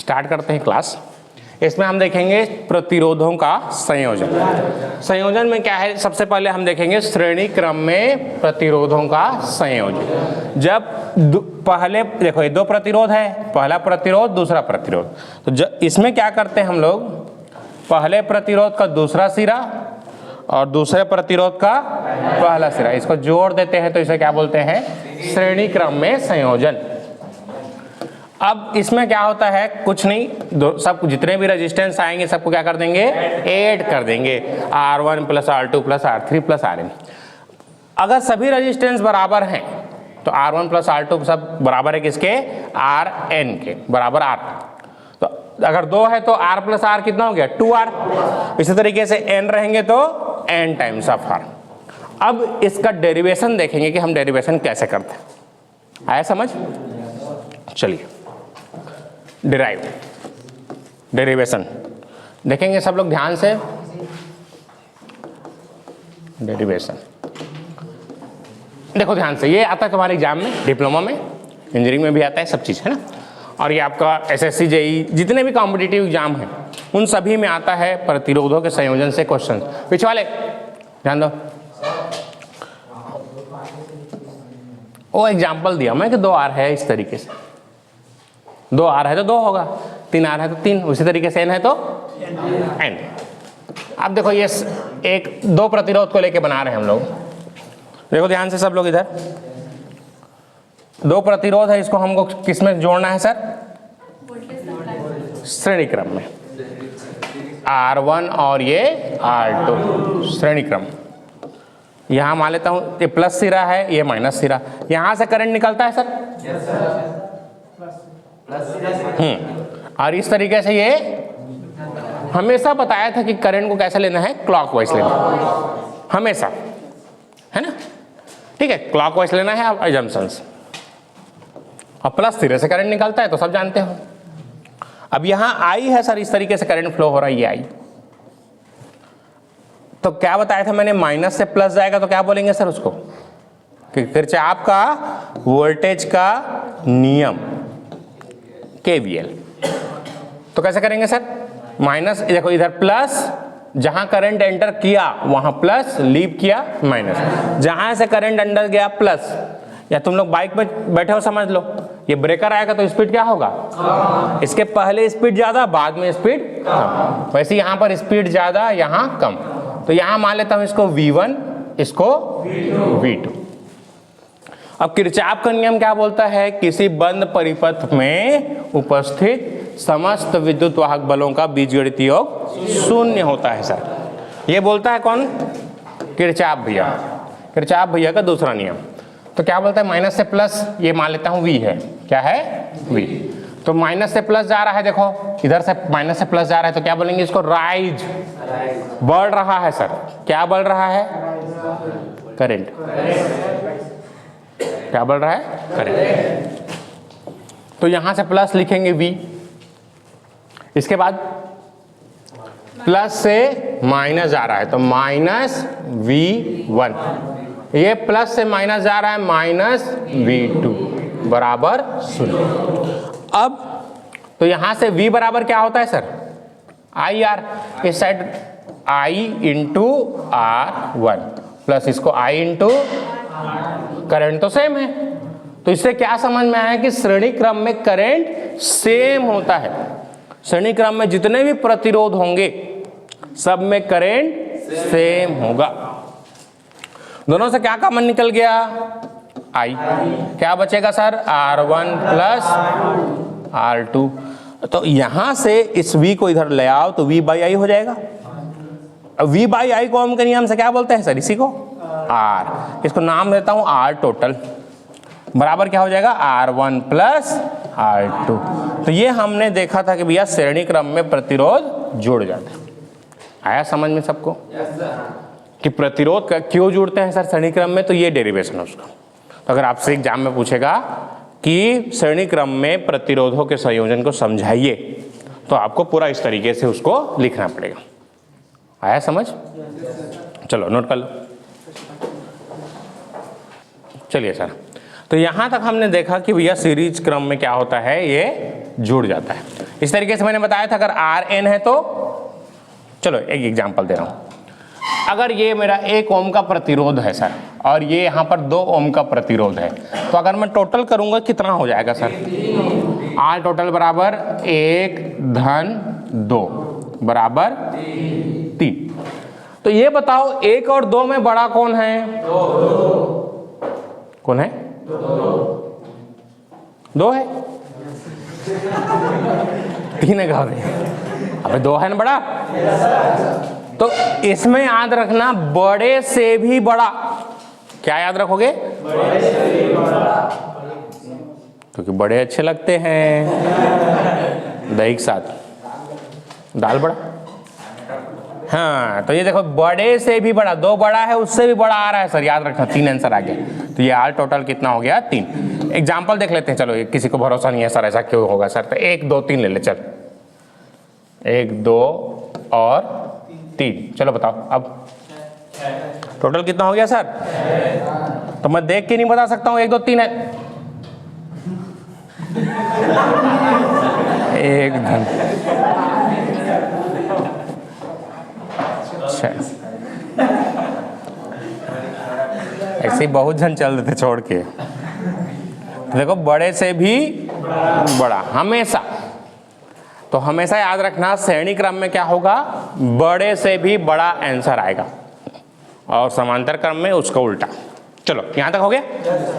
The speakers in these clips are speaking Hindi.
स्टार्ट करते हैं क्लास। इसमें हम देखेंगे प्रतिरोधों का संयोजन। संयोजन में क्या है, सबसे पहले हम देखेंगे श्रेणी क्रम में प्रतिरोधों का संयोजन। जब पहले देखो ये दो प्रतिरोध है, पहला प्रतिरोध दूसरा प्रतिरोध, तो इसमें क्या करते हैं हम लोग, पहले प्रतिरोध का दूसरा सिरा और दूसरे प्रतिरोध का पहला सिरा, इसको जोड़ देते हैं तो इसे क्या बोलते हैं, श्रेणी क्रम में संयोजन। अब इसमें क्या होता है, कुछ नहीं, सब जितने भी रेजिस्टेंस आएंगे सबको क्या कर देंगे, ऐड कर देंगे, R1 + R2 + R3 + Rn। अगर सभी रेजिस्टेंस बराबर हैं तो R1 + R2 सब बराबर है किसके, Rn के बराबर R। तो अगर 2 है तो R + R कितना हो गया, 2R। इसी तरीके से n रहेंगे तो n टाइम्स ऑफ R। अब इसका डेरिवेशन देखेंगे कि हम डेरिवेशन कैसे करते हैं, आया समझ। चलिए डेरिवेशन देखेंगे सब लोग ध्यान से। डेरिवेशन देखो ध्यान से, ये आता है तुम्हारे एग्जाम में, डिप्लोमा में, इंजीनियरिंग में भी आता है, सब चीज़ है ना। और ये आपका SSC JEE जितने भी कॉम्पिटिटिव एग्जाम हैं उन सभी में आता है प्रतिरोधों के संयोजन से क्वेश्चन। पीछे वाले ध्यान दो, वो एग्जाम्पल दिया मैं कि 2R है, इस तरीके से 2R है तो 2 होगा, 3R है तो 3, उसी तरीके से n है तो n। अब देखो ये एक दो प्रतिरोध को लेके बना रहे हैं हम लोग, देखो ध्यान से सब लोग इधर। दो प्रतिरोध है, इसको हमको किस में जोड़ना है सर, श्रेणी क्रम में, R1 और ये R2 श्रेणी क्रम। यहां मान लेता हूं ये प्लस सिरा है, ये माइनस सिरा, यहां से करंट निकलता है सर, और इस तरीके से ये हमेशा बताया था कि करंट को कैसे लेना है, क्लॉकवाइज लेना है हमेशा, है ना, ठीक है, क्लॉकवाइज लेना है अब अजम्पशंस। और प्लस सिरे से करंट निकलता है तो सब जानते हो। अब यहां I है सर, इस तरीके से करंट फ्लो हो रहा है, ये I। तो क्या बताया था मैंने, माइनस से प्लस जाएगा तो क्या बोलेंगे सर उसको, कि किरचॉफ का वोल्टेज का नियम, KVL। तो कैसे करेंगे सर, माइनस, देखो इधर प्लस, जहां करंट एंटर किया वहां प्लस, लीव किया माइनस, जहां से करंट अंदर गया प्लस। या तुम लोग बाइक में बैठे हो, समझ लो ये ब्रेकर आएगा तो स्पीड क्या होगा, इसके पहले स्पीड ज्यादा, बाद में स्पीड कम। वैसे यहां पर स्पीड ज्यादा, यहां कम, तो यहां मान लेता हूं इसको V1, इसको V2। अब किरचॉफ का नियम क्या बोलता है, किसी बंद परिपथ में उपस्थित समस्त विद्युत वाहक बलों का बीजगणितीय योग 0 होता है सर। ये बोलता है कौन, किरचॉफ भैया, किरचॉफ भैया का दूसरा नियम। तो क्या बोलता है, माइनस से प्लस, ये मान लेता हूं V है, क्या है V। तो माइनस से प्लस जा रहा है, देखो इधर से माइनस से प्लस जा रहा है, तो क्या बोलेंगे इसको, राइज, बढ़ रहा है सर, क्या बढ़ रहा है, करंट, क्या बढ़ रहा है, करंट। तो यहां से प्लस लिखेंगे V, इसके बाद प्लस से माइनस जा रहा है तो माइनस V1, ये प्लस से माइनस जा रहा है माइनस V2 बराबर 0। अब तो यहां से V बराबर क्या होता है सर, IR, इस साइड I × R1 प्लस इसको I × करंट तो सेम है। तो इससे क्या समझ में आया कि श्रेणी क्रम में करंट सेम होता है, श्रेणी क्रम में जितने भी प्रतिरोध होंगे सब में करंट सेम होगा। दोनों से क्या कॉमन निकल गया, I, क्या बचेगा सर, R1 + R2। तो यहां से इस V को इधर ले आओ तो V/I हो जाएगा। अब V/I को ओम के नियम से क्या बोलते हैं सर, इसी को R, इसको नाम देता हूं R टोटल, बराबर क्या हो जाएगा, R1 + R2। तो ये हमने देखा था कि भैया श्रेणी क्रम में प्रतिरोध जुड़ जाते हैं। आया समझ में सबको कि प्रतिरोध का क्यों जुड़ते हैं सर श्रेणी क्रम में, तो ये डेरिवेशन है उसका। तो अगर आपसे एग्जाम में पूछेगा कि श्रेणी क्रम में प्रतिरोधों के संयोजन को समझाइए, तो आपको पूरा इस तरीके से उसको लिखना पड़ेगा। आया समझ, चलो नोट कर लो। चलिए सर, तो यहां तक हमने देखा कि भैया सीरीज क्रम में क्या होता है, ये जुड़ जाता है। इस तरीके से मैंने बताया था अगर Rn है तो, चलो एक एग्जांपल दे रहा हूं। अगर ये मेरा 1 ओम का प्रतिरोध है सर और ये यहाँ पर 2 ओम का प्रतिरोध है, तो अगर मैं टोटल करूंगा कितना हो जाएगा सर? R टोटल बराबर 1 धन 2 बराबर 3। तो ये बताओ 1 और 2 में बड़ा कौन है? 2। कौन है? 2 है। 3 है, कहा अबे 2 है ना बड़ा। तो इसमें याद रखना बड़े से भी बड़ा, क्या याद रखोगे? बड़े से भी बड़ा, क्योंकि बड़े अच्छे लगते हैं दही के साथ, दाल बड़ा। हाँ, तो ये देखो बड़े से भी बड़ा, 2 बड़ा है उससे भी बड़ा आ रहा है सर, याद रखना 3 आंसर आ गया। तो ये आर टोटल कितना हो गया? 3। एग्जाम्पल देख लेते हैं, चलो किसी को भरोसा नहीं है सर ऐसा क्यों होगा सर, तो 1 2 3 ले ले, चल 1 2 और 3, चलो बताओ अब टोटल कितना हो गया सर? तो मैं देख के नहीं बता सकता हूँ 1 2 3 है। 1 धन 6, ऐसे ही बहुत जन चल देते छोड़ के। देखो बड़े से भी बड़ा हमेशा, तो हमेशा याद रखना श्रेणी क्रम में क्या होगा? बड़े से भी बड़ा आंसर आएगा और समांतर क्रम में उसका उल्टा। चलो यहां तक हो गया?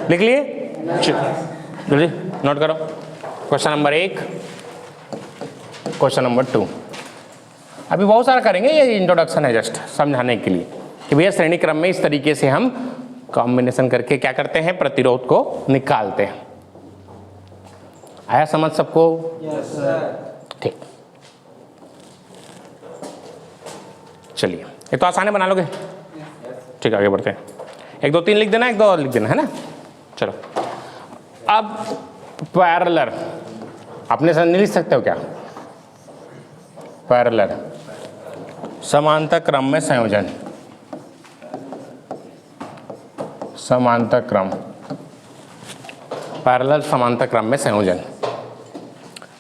लिख लिए? जल्दी नोट करो। Question number 1, question number 2। अभी बहुत सारा करेंगे, ये इंट्रोडक्शन है जस्ट समझाने के लिए कि भैया श्रेणी क्रम में इस तरीके से हम कॉम्बिनेशन करके क्या करते हैं? प्रतिरोध को निकालते हैं। आया समझ सबको? Yes sir. ठीक, चलिए ये तो आसान है, बना लोगे? ठीक है, आगे बढ़ते हैं। 1 2 3 लिख देना, 1 2 और लिख देना, है ना? चलो अब पैरेलल, अपने साथ नहीं लिख सकते हो क्या? पैरेलल समांतर क्रम में संयोजन, समांतर क्रम, पैरेलल समांतर क्रम में संयोजन।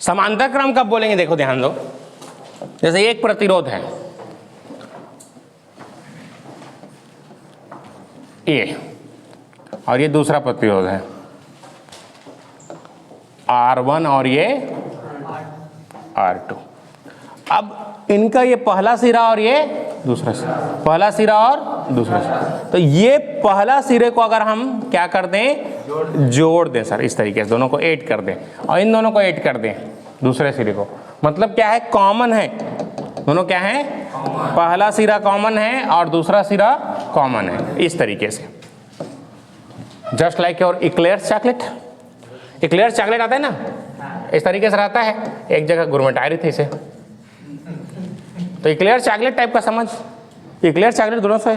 समांतर क्रम कब बोलेंगे? देखो ध्यान दो, जैसे एक प्रतिरोध है ये और ये दूसरा प्रतिरोध है R1 और ये R2। अब इनका ये पहला सिरा और ये दूसरा सिरा, पहला सिरा और दूसरा सिरा, तो ये पहला सिरे को अगर हम क्या कर दें? जोड़ दें सर, इस तरीके से दोनों को ऐड कर दें और इन दोनों को ऐड कर दें दूसरे सिरे को, मतलब क्या है? कॉमन है, दोनों क्या है? पहला सिरा कॉमन है और दूसरा सिरा कॉमन है, इस तरीके से। Just like your eclairs chocolate, eclairs chocolate आता है ना, इस तरीके से रहता है, एक जगह गुरमटाई रही थी इसे, तो इक्लेयर्स चॉकलेट टाइप का समझ, इक्लेयर्स चॉकलेट दोनों से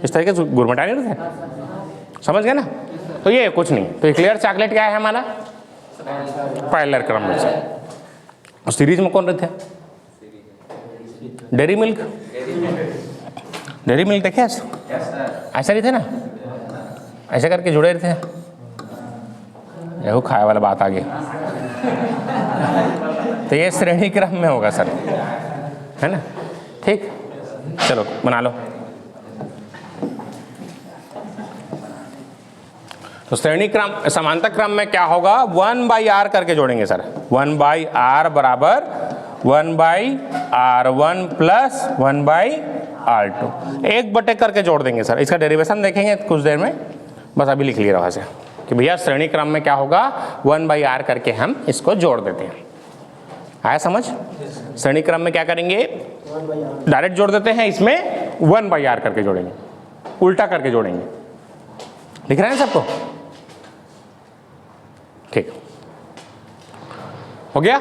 इस तरीके से गुरमटाई नहीं रहते, समझ गए ना? तो ये कुछ नहीं, तो इक्लेयर्स चॉकलेट क्या है हमारा? पैरेलल क्रम में से। और सीरीज में कौन रहते हैं? डेयरी मिल्क, डेयरी मिल्क देखे ऐसा नहीं थे ना, ऐसे करके जुड़े रहते हैं, यही खाए वाला बात आगे। तो ये श्रेणी क्रम में होगा सर, है ना? ठीक, चलो बना लो। तो श्रेणी क्रम समांतर क्रम में क्या होगा? 1/r करके जोड़ेंगे सर, 1/r बराबर 1/r1 प्लस 1/r2, 1/, करके जोड़ देंगे सर। इसका डेरिवेशन देखेंगे कुछ देर में, बस अभी लिख लिया रहा से कि भैया श्रेणी क्रम में क्या होगा? 1/r करके हम इसको जोड़ देते हैं। आया समझ? श्रेणी क्रम में क्या करेंगे? डायरेक्ट जोड़ देते हैं, इसमें 1/r करके जोड़ेंगे, उल्टा करके जोड़ेंगे। दिख रहा है सबको? ठीक हो गया?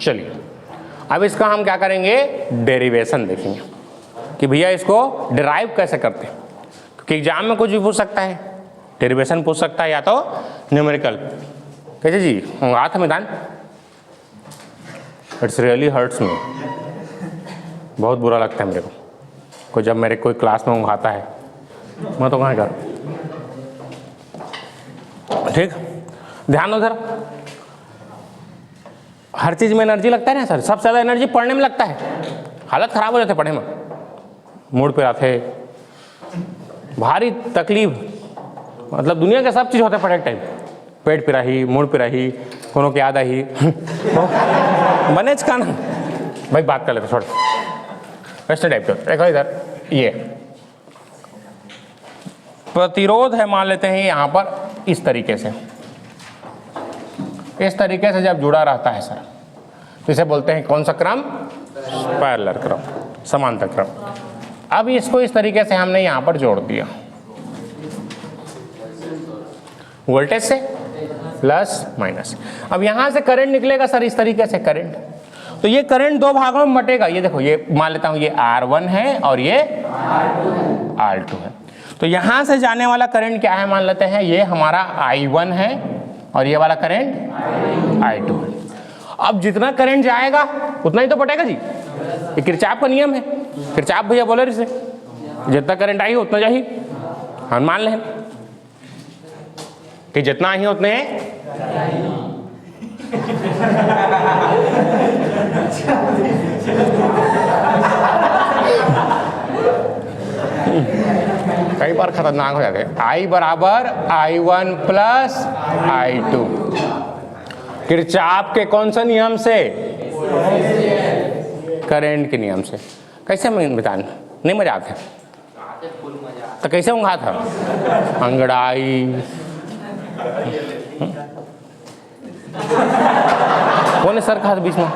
चलिए अब इसका हम क्या करेंगे? डेरिवेशन देखेंगे कि भैया इसको डिराइव कैसे करते हैं, क्योंकि एग्जाम में कुछ भी पूछ सकता है, डेरिवेशन पूछ सकता है या तो न्यूमेरिकल। कैसे जी होगा था मैदान? इट्स रियली हर्ट्स मी, बहुत बुरा लगता है मेरे को जब मेरे कोई क्लास में ऊँघाता है, मैं तो कहाँ कर। ठीक, ध्यान उधर हर चीज़ में एनर्जी लगता है ना सर, सबसे ज़्यादा एनर्जी पढ़ने में लगता है, हालत ख़राब हो जाते पढ़ने में, मूड पे आते, भारी तकलीफ, मतलब दुनिया के सब चीज़ होते पढ़े टाइम, पेट पिराही, मूड पिराही, कोनो की याद आई मैनेज का ना भाई, बात कर लेते छोड़, वैसे टाइप का। देखो इधर ये प्रतिरोध है, मान लेते हैं यहाँ पर इस तरीके से, इस तरीके से जब जुड़ा रहता है सर, तो इसे बोलते हैं कौन सा क्रम? पैरेलल क्रम, समांतर क्रम। अब इसको इस तरीके से हमने यहाँ पर जोड़ दिया, वोल्टेज से प्लस माइनस। अब यहाँ से करंट निकलेगा सर इस तरीके से करंट, तो ये करंट दो भागों में बटेगा। ये देखो, ये मान लेता हूँ ये R1 है और ये R2 है। तो यहाँ से जाने वाला करंट क्या है, मान लेते हैं ये हमारा I1 है और ये वाला करंट I2 है। अब जितना करंट जाएगा उतना ही तो बटेगा जी, ये किरचॉफ का नियम है। किरचॉफ भैया बोले इसे, जितना करंट आई उतना चाहिए। हम मान लें कि जितना ही उतने कई बार खतरनाक हो जाते हैं। I बराबर I1 प्लस I2, किरचॉफ के कौन सा नियम से? करंट के नियम से। कैसे मैं बता, नहीं मजा आते तो कैसे उंघा था? अंगड़ाई कौन सर कहा था बीच में?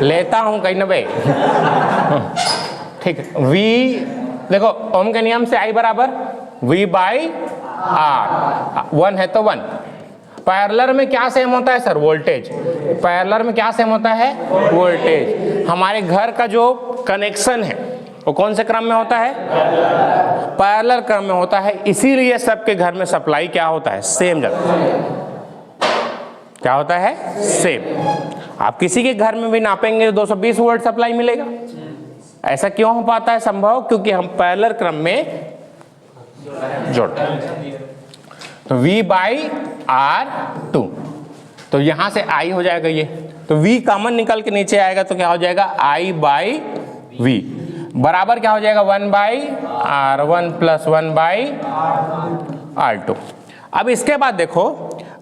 लेता हूं कहीं न भाई। ठीक है, V देखो ओम के नियम से I बराबर V बाई R, 1 है तो 1। पैरेलल में क्या सेम होता है सर? वोल्टेज। पैरेलल में क्या सेम होता है? वोल्टेज। हमारे घर का जो कनेक्शन है वो कौन से क्रम में होता है? पैरेलल क्रम में होता है, इसीलिए सबके घर में सप्लाई क्या होता है? सेम जाता है। क्या होता है? सेम। आप किसी के घर में भी नापेंगे 220 वोल्ट सप्लाई मिलेगा। ऐसा क्यों हो पाता है संभव? क्योंकि हम पैरेलल क्रम में जोड़ते हैं। तो V बाई R2, तो यहां से I हो जाएगा ये, तो V कॉमन निकल के नीचे आएगा तो क्या हो जाएगा? I बाई V बराबर क्या हो जाएगा? 1 by R1 plus 1 by R2। अब इसके बाद देखो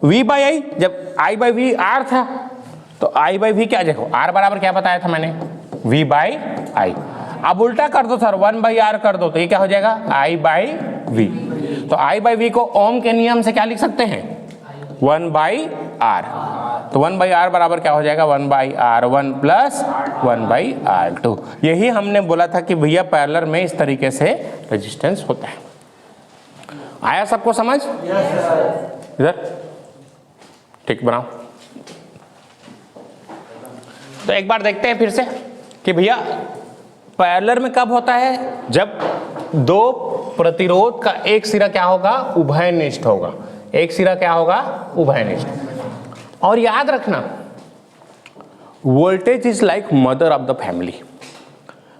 V बाई I, जब I बाई V R था तो I बाई V क्या, देखो R बराबर क्या बताया था मैंने? V by I। अब उल्टा कर दो सर, 1 बाई R कर दो तो ये क्या हो जाएगा? I by V। तो I बाई V को ओम के नियम से क्या लिख सकते हैं? 1 बाई R। तो 1 बाई R बराबर क्या हो जाएगा? 1 by R1 plus 1 by R2। यही हमने बोला था कि भैया पैरेलल में इस तरीके से रेजिस्टेंस होता है। आया सबको समझ? इधर ठीक बनाओ। तो एक बार देखते हैं फिर से कि भैया पैरेलल में कब होता है? जब दो प्रतिरोध का एक सिरा क्या होगा? उभयनिष्ठ होगा। एक सिरा क्या होगा? उभयनिष्ठ। और याद रखना, voltage is like mother of the family.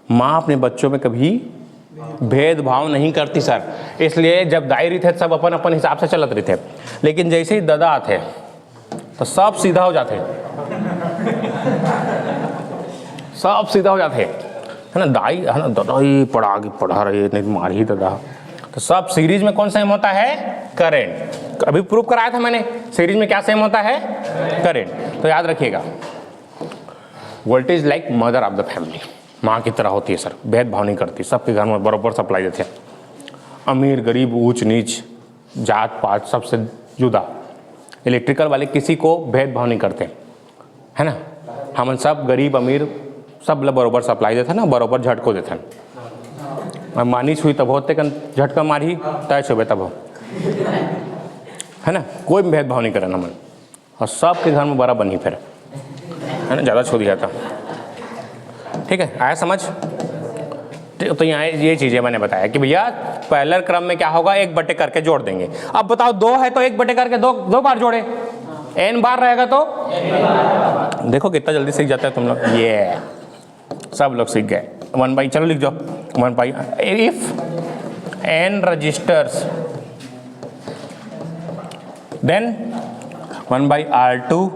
माँ अपने बच्चों में कभी भेदभाव नहीं करती सर, इसलिए जब दाई थे सब अपन अपन हिसाब से चलत रहे थे, लेकिन जैसे ही दादा आते तो सब सीधा हो जाते, सब सीधा हो जाते है ना। दाई है ना, दादा ही पढ़ा रही है, नहीं मार ही दादा। तो सब सीरीज में कौन सेम होता है? करंट। अभी प्रूफ कराया था मैंने, सीरीज में क्या सेम होता है? करंट। तो याद रखिएगा, voltage like mother of the family, माँ की तरह होती है सर, भेदभाव नहीं करती, सबके घर में बराबर सप्लाई देते हैं। अमीर गरीब ऊंच नीच जात पात सबसे जुदा। इलेक्ट्रिकल वाले किसी को भेदभाव नहीं करते है ना। हम सब गरीब अमीर सब बराबर सप्लाई देते ना, बराबर झटको देते। मानिश हुई तब होते कन झटका मारी तय छुबे तब हो, है ना। कोई भेदभाव नहीं करे ना मन, और सबके घर में बराबर नहीं फिर है ना, ज़्यादा छो दिया था। ठीक है, आया समझ? तो यहाँ ये चीज़ें मैंने बताया कि भैया पैरेलल क्रम में क्या होगा? एक बटे करके जोड़ देंगे। अब बताओ 2 है तो एक बटे करके दो बार जोड़े, n बार रहेगा तो देखो कितना जल्दी सीख जाता है तुम लोग। ये सब लोग सीख गए। 1 बाई, चलो लिख जाओ 1 by, if n registers then 1 by R2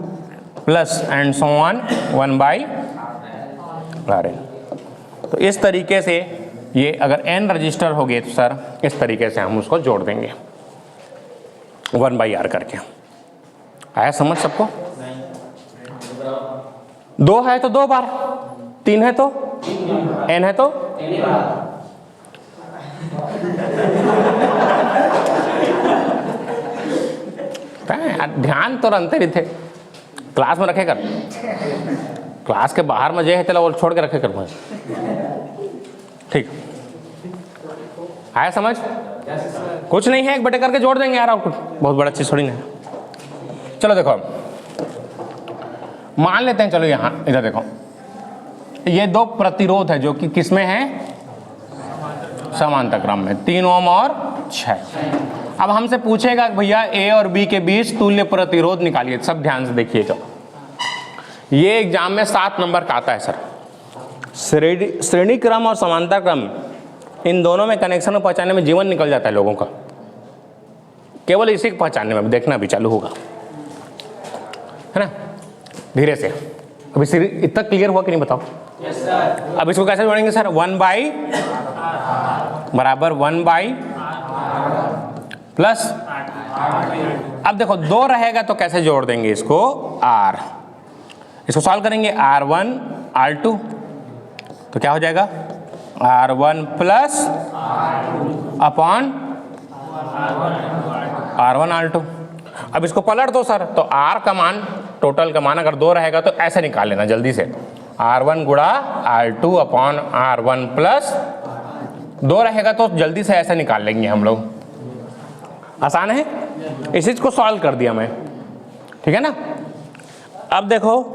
plus and so on 1/rn। तो इस तरीके से ये अगर n रजिस्टर हो गए तो सर इस तरीके से हम उसको जोड़ देंगे 1/r करके। आया समझ सबको? 2 है तो 2 बार, 3 है तो n है तो ध्यान तो रखते नहीं थे, क्लास में रखे कर, क्लास के बाहर में जे है चलो वो छोड़ के रखे कर मुझे। ठीक आया समझ? कुछ नहीं है, एक बटे करके जोड़ देंगे यार, आउटपुट बहुत बड़ा चीज थोड़ी ना है। चलो देखो मान लेते हैं, चलो यहां इधर देखो, ये 2 प्रतिरोध है जो कि किसमें है? समांतर क्रम में, 3 ओम और 6। अब हमसे पूछेगा भैया ए और बी के बीच तुल्य प्रतिरोध निकालिए। सब ध्यान से देखिएगा, ये एग्जाम में 7 नंबर का आता है सर। श्रेणी क्रम और समांतर क्रम, इन दोनों में कनेक्शन को पहचानने में जीवन निकल जाता है लोगों का, केवल इसी को पहचानने में देखना भी चालू होगा, है ना, धीरे से। अभी इतना क्लियर हुआ कि नहीं बताओ? yes, sir। अब इसको कैसे जोड़ेंगे सर? 1/, बराबर 1/, प्लस, अब देखो 2 रहेगा तो कैसे जोड़ देंगे इसको? r, इसको सॉल्व करेंगे, r1 r2, तो क्या हो जाएगा? r1 plus upon r1 r2। अब इसको पलट दो सर, तो r का मान, टोटल का मान अगर 2 रहेगा तो ऐसे निकाल लेना जल्दी से, r1 गुणा r2 अपॉन r1 प्लस 2 रहेगा तो जल्दी से ऐसे निकाल लेंगे हम लोग। आसान है, इस चीज को सॉल्व कर दिया मैं, ठीक है ना। अब देखो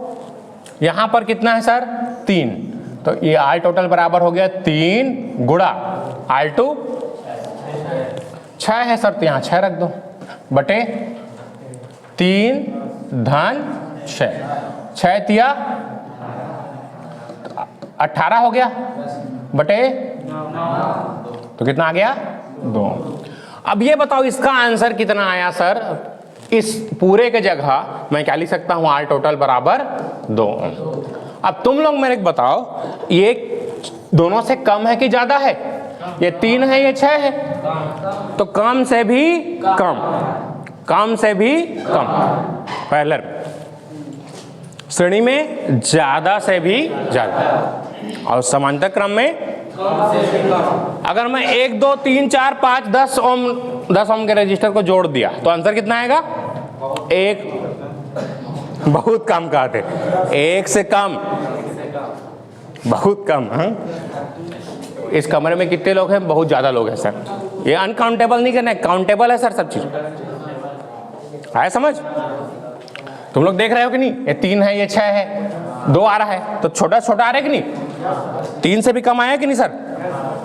यहां पर कितना है सर? 3, तो ये r टोटल बराबर हो गया 3 गुणा r2 6 है सर, तो यहां 6 रख दो, बटे 3 धन 6, 6 तिया 18 हो गया, बटे तो कितना आ गया? 2। अब ये बताओ इसका आंसर कितना आया सर? इस पूरे के जगह मैं क्या लिख सकता हूं? r टोटल बराबर 2। अब तुम लोग मेरे को बताओ, ये दोनों से कम है कि ज्यादा है? ये 3 है, ये 6 है, तो कम से भी कम, कम से भी कम। पहले श्रेणी में ज्यादा से भी ज्यादा, और समांतर क्रम में अगर मैं 1 2 3 4 5 10 ओम के रजिस्टर को जोड़ दिया तो आंसर कितना आएगा? 1, बहुत कम कहते, 1 से कम, बहुत कम। हाँ? इस कमरे में कितने लोग हैं? बहुत ज्यादा लोग हैं सर, ये अनकाउंटेबल नहीं करना है, काउंटेबल है सर सब चीज। आया समझ? तुम लोग देख रहे हो कि नहीं? ये 3 है, ये 6 है, 2 आ रहा है, तो छोटा छोटा आ रहा है कि नहीं? 3 से भी कम आया कि नहीं सर?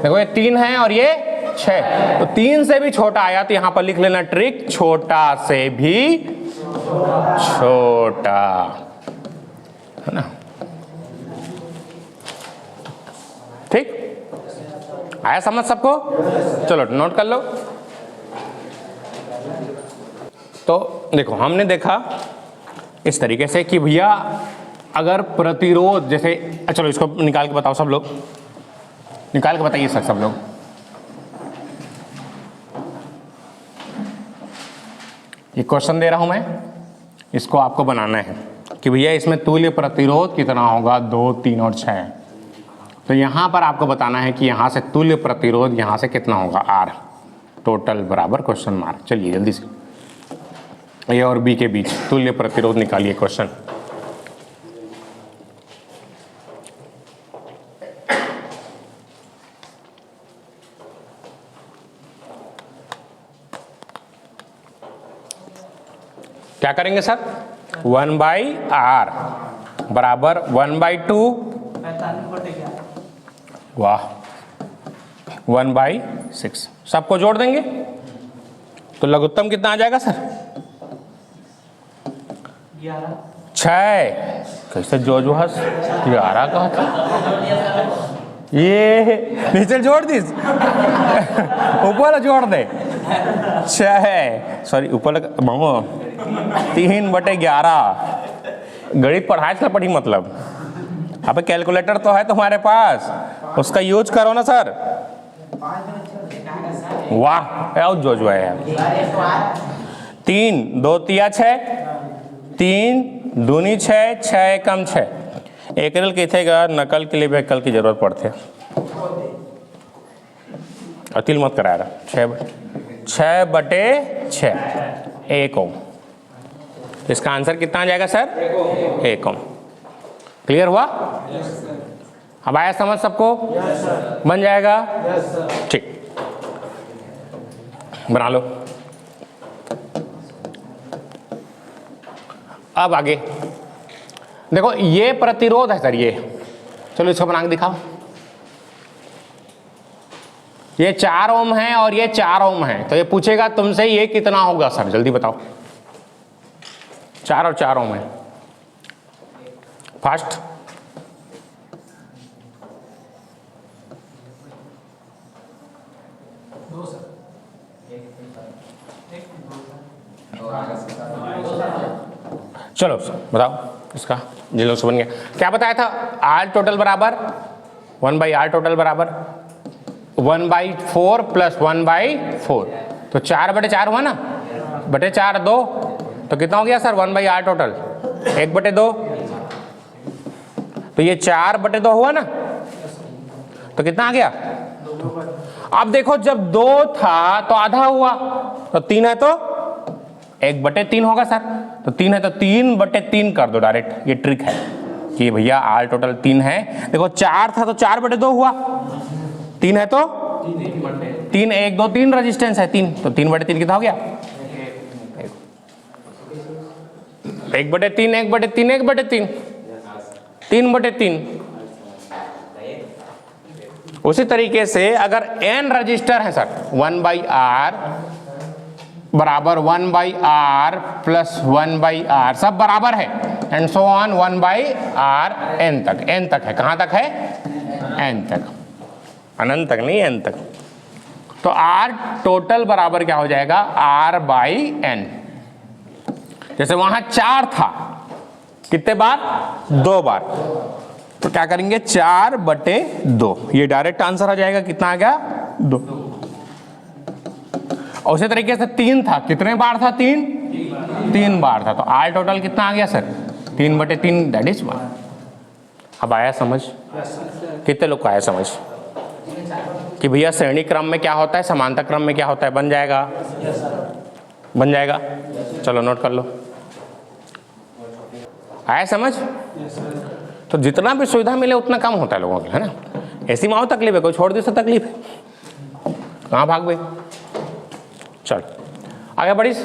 देखो ये 3 है और ये 6, तो 3 से भी छोटा आया, तो यहां पर लिख लेना ट्रिक, छोटा से भी छोटा, है ना। ठीक, आया समझ सबको? चलो नोट कर लो। तो देखो हमने देखा इस तरीके से कि भैया अगर प्रतिरोध जैसे, चलो इसको निकाल के बताओ सब लोग, निकाल के बताइए सर सब लोग। ये क्वेश्चन दे रहा हूं मैं, इसको आपको बनाना है कि भैया इसमें तुल्य प्रतिरोध कितना होगा? 2, 3 और 6। तो यहां पर आपको बताना है कि यहां से तुल्य प्रतिरोध यहां से कितना होगा? R टोटल बराबर क्वेश्चन मार्क। चलिए जल्दी से ए और बी के बीच तुल्य प्रतिरोध निकालिए क्वेश्चन। क्या करेंगे सर? 1/r बराबर 1/2, वाह, 1/6, सबको जोड़ देंगे तो लघुत्तम कितना आ जाएगा सर? 6। कैसे जो 11 का था, ये नीचे जोड़ दी, ऊपर जोड़ दे 6, सॉरी ऊपर 3/11, गणित पढ़ाए थे पढ़ी मतलब, अब कैलकुलेटर तो है तुम्हारे पास, उसका यूज करो ना सर। वाह जो है यार। 3 2 तिया 6, 3 दूनी 6, 6 एकम 6। एकरल किथेगा नकल के लिए व्याकल की जरूरत पड़ती है, अतिल मत कराया रहा। 6 बटे 6 1 ओम। इसका आंसर कितना आ जाएगा सर? 1 ओम। क्लियर हुआ? अब आया समझ सबको? बन जाएगा? ठीक, बना लो। अब आगे देखो, ये प्रतिरोध है सर, ये चलो इसको बना के दिखाओ। ये 4 ओम है और ये 4 ओम है, तो ये पूछेगा तुमसे ये कितना होगा सर, जल्दी बताओ। 4 और 4 ओम है, फास्ट। चलो बताओ इसका, जिलों से बन गया। क्या बताया था? आर टोटल बराबर 1/r टोटल बराबर 1/4 प्लस 1/4, तो 4/4 हुआ ना, बटे 4 2, तो कितना हो गया सर 1/r टोटल 1/2, तो ये 4/2 हुआ ना, तो कितना आ गया? अब देखो जब 2 था तो आधा हुआ, तो 3 है तो 1/3 होगा सर, तो 3 है तो 3/3 कर दो डायरेक्ट। ये ट्रिक है कि भैया आर टोटल 3 है। देखो 4 था तो 4/2 हुआ, 3 है तो 3 1 2 3 रेजिस्टेंस है 3, तो 3/3 कितना हो गया? 1/3 1/3 1/3 3/3। उसी तरीके से अगर n रजिस्टर है सर 1/r बराबर 1/r प्लस 1/r सब बराबर है, and so on 1/r n तक है। कहां तक है? n तक, अनंत तक नहीं, n तक। तो r टोटल बराबर क्या हो जाएगा? r/n। जैसे वहां 4 था, कितने बार? 2 बार, तो क्या करेंगे 4/2, ये डायरेक्ट आंसर आ जाएगा। कितना आ गया? 2। और उसी तरीके से 3 था, कितने बार था? 3 बार था, तो आर टोटल कितना आ गया सर? 3/3, that is 1। अब आया समझ? कितने लोग को आया समझ कि भैया श्रेणी क्रम में क्या होता है, समांतर क्रम में क्या होता है? बन जाएगा? बन जाएगा। चलो नोट कर लो। आया समझ? तो जितना भी सुविधा मिले उतना कम होता है लोगों के, है ना। ऐसी माओ तकलीफ है, कोई छोड़ दे तो तकलीफ है, कहाँ भाग गए। चल आगे बढ़िस।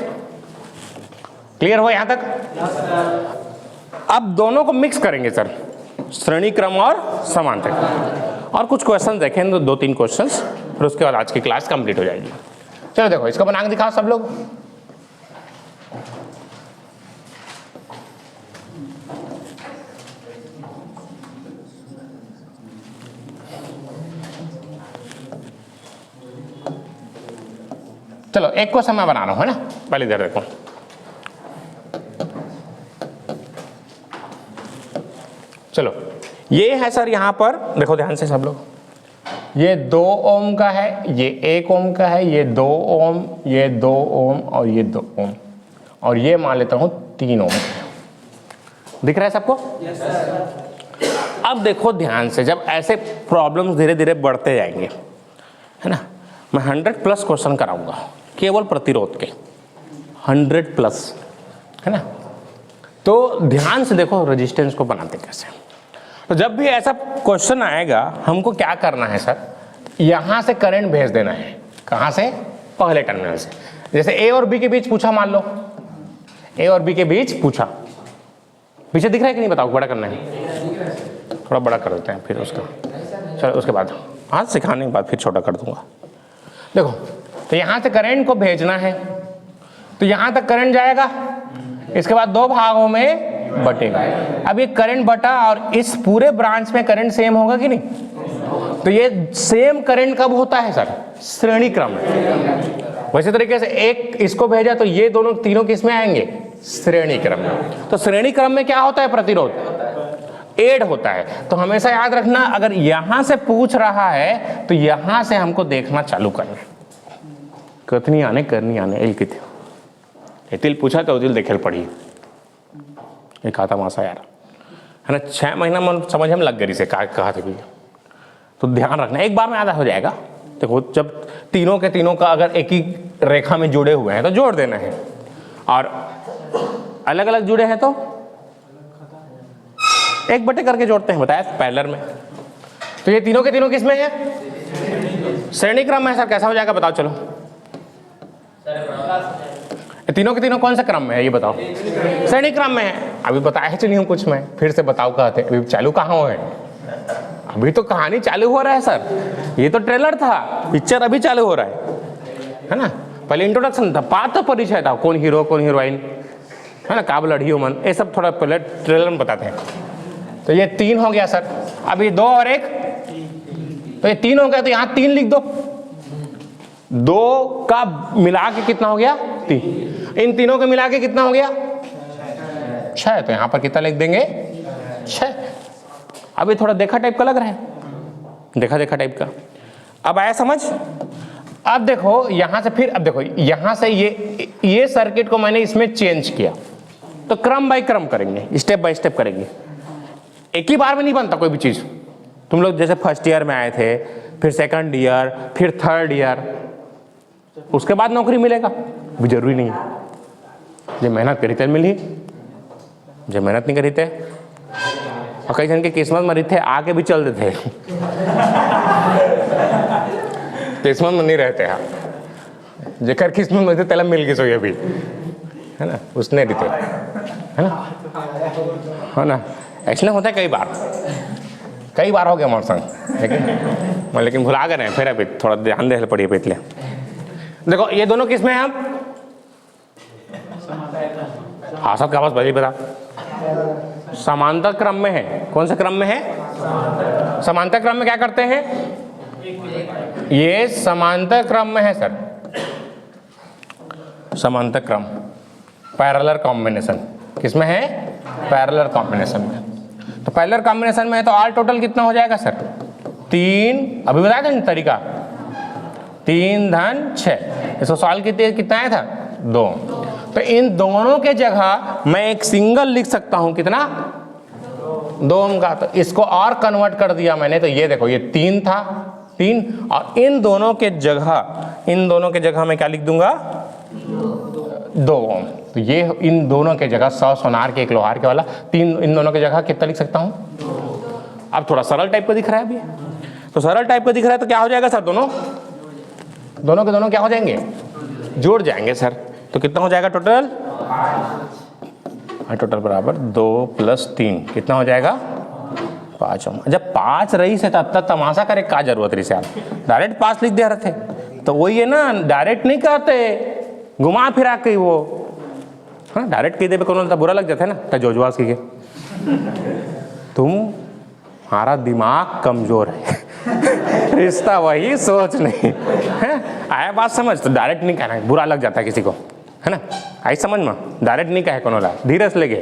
क्लियर हो यहां तक? अब दोनों को मिक्स करेंगे सर, श्रेणी क्रम और समांतर। और कुछ क्वेश्चन देखें, 2-3 क्वेश्चंस, फिर उसके बाद आज की क्लास कंप्लीट हो जाएगी। चलो देखो इसको बना के दिखाओ सब लोग। चलो एक क्वेश्चन मैं बना रहा हूं, है ना। पहले इधर देखो, चलो ये है सर, यहां पर देखो ध्यान से सब लोग। ये 2 ओम का है, ये 1 ओम का है, ये 2 ओम, ये 2 ओम और ये 2 ओम, और ये मान लेता हूं 3 ओम। दिख रहा है सबको? yes, sir। अब देखो ध्यान से, जब ऐसे प्रॉब्लम्स धीरे धीरे बढ़ते जाएंगे, है ना, मैं 100+ क्वेश्चन कराऊंगा केवल प्रतिरोध के, 100+, है ना। तो ध्यान से देखो रेजिस्टेंस को बनाते कैसे। तो जब भी ऐसा क्वेश्चन आएगा, हमको क्या करना है सर, यहां से करंट भेज देना है। कहां से? पहले टर्मिनल से। जैसे ए और बी के बीच पूछा, मान लो ए और बी के बीच पूछा, पीछे दिख रहा है कि नहीं बताओ? बड़ा करना है, थोड़ा बड़ा कर देते हैं फिर उसका। चलो उसके बाद आज सिखाने के बाद फिर छोटा कर दूंगा। देखो तो यहां से करंट को भेजना है, तो यहां तक करंट जाएगा, इसके बाद 2 भागों में बटेगा। अब ये करंट बटा, और इस पूरे ब्रांच में करंट सेम होगा कि नहीं? तो ये सेम करंट कब होता है सर? श्रेणी क्रम में। वैसे तरीके से एक इसको भेजा तो ये दोनों तीनों किस में आएंगे? श्रेणी क्रम में। तो श्रेणी क्रम में क्या होता है? प्रतिरोध ऐड होता है। तो हमेशा याद रखना, अगर यहां से पूछ रहा है तो यहां से हमको देखना चालू करना, कितनी आने करनी आने एल कितने एतिल पूछा तो दिल देखेल पड़ी एक आता मासा यार, है ना। 6 महीना मन समझ हम लग गई से कहा थे भैया। तो ध्यान रखना, एक बार में आधा हो जाएगा। देखो जब तीनों के तीनों का अगर एक ही रेखा में जुड़े हुए हैं तो जोड़ देना है, और अलग अलग जुड़े हैं तो एक बटे करके जोड़ते हैं, बताया पैरेलल में। तो ये तीनों के तीनों किस में है? श्रेणी क्रम में है सर। कैसा हो जाएगा बताओ? चलो तीनों के तीनों कौन सा क्रम में है ये बताओ? श्रेणी क्रम में है। अभी बताया चलिए हम कुछ में फिर से बताओ कहते अभी चालू कहाँ हुए हैं? अभी तो कहानी चालू हो रहा है सर, ये तो ट्रेलर था, पिक्चर अभी चालू हो रहा है ना। पहले इंट्रोडक्शन था, बात तो परिचय था, कौन हीरो कौन हीरोइन, है ना, काब लड़ियो मन, ये सब थोड़ा पहले ट्रेलर में बताते हैं। तो ये 3 हो गया सर। अभी 2 और 1, तो ये 3 हो गया, तो यहाँ 3 लिख दो। 2 का मिला के कितना हो गया? 3। इन तीनों को मिला के कितना हो गया? 6। तो यहाँ पर कितना लिख देंगे? 6। अभी थोड़ा देखा टाइप का लग रहा है, देखा देखा टाइप का। अब आया समझ? अब देखो यहां से, फिर अब देखो यहां से ये सर्किट को मैंने इसमें चेंज किया, तो क्रम बाय क्रम करेंगे, स्टेप बाय स्टेप करेंगे। एक ही बार में नहीं बनता कोई भी चीज। तुम लोग जैसे फर्स्ट ईयर में आए थे, फिर सेकंड ईयर, फिर थर्ड ईयर, उसके बाद नौकरी मिलेगा भी जरूरी नहीं है। जो मेहनत करी थे मिली, जो मेहनत नहीं करी थे, और कई जन के किस्मत में थे आके भी चल देते किस्मत में नहीं रहते हैं, जेकर किस्मत में थे तेला मिल गई सोई अभी, है ना, उसने रहते, है ना। एक्चुअली होता है कई बार हो गया हमारे संग, लेकिन भुला गए फिर अभी थोड़ा ध्यान दे पड़ी पे। देखो ये दोनों किस में हैं हम? हाँ सब का बस बजी बता, समांतर क्रम में है। कौन से क्रम में है? समांतर क्रम में क्या करते हैं? ये समांतर क्रम में है सर, समांतर क्रम, पैरेलल कॉम्बिनेशन। किसमें है? पैरेलल कॉम्बिनेशन में। तो पैरेलल कॉम्बिनेशन में है तो ऑल टोटल कितना हो जाएगा सर? 3। अभी बताया था ना तरीका, 3 धन 6। इसको सॉल्व कितना आया था? 2। तो इन दोनों के जगह मैं एक सिंगल लिख सकता हूं, कितना? 2 ओम का। तो इसको और कन्वर्ट कर दिया मैंने, तो ये देखो ये 3 था, 3, और इन दोनों के जगह मैं क्या लिख दूंगा? 2 ओम। तो ये इन दोनों के जगह 100 सोनार के 1 लोहार के वाला, 3 इन दोनों की जगह कितना लिख सकता हूं? अब थोड़ा सरल टाइप का दिख रहा है अभी, तो सरल टाइप का दिख रहा है तो क्या हो जाएगा सर? दोनों के दोनों क्या हो जाएंगे? जुड़ जाएंगे सर। तो कितना हो जाएगा टोटल? टोटल बराबर 2 + 3 कितना हो जाएगा? 5 ओम। जब 5 रही से तब तक तमाशा करे का जरूरत रही से, आप डायरेक्ट 5 लिख दे रहे थे। तो वही है ना, डायरेक्ट नहीं कहते, घुमा फिरा के वो, हाँ डायरेक्ट कह दे तो बुरा लग जाता है ना। तो जोजवास की तुम्हारा दिमाग कमजोर है रिश्ता वही सोच नहीं है। आया बात समझ? तो डायरेक्ट नहीं कहना, बुरा लग जाता है किसी को, है ना। आई समझ में? डायरेक्ट नहीं कहे कोनो, धीरे से लेके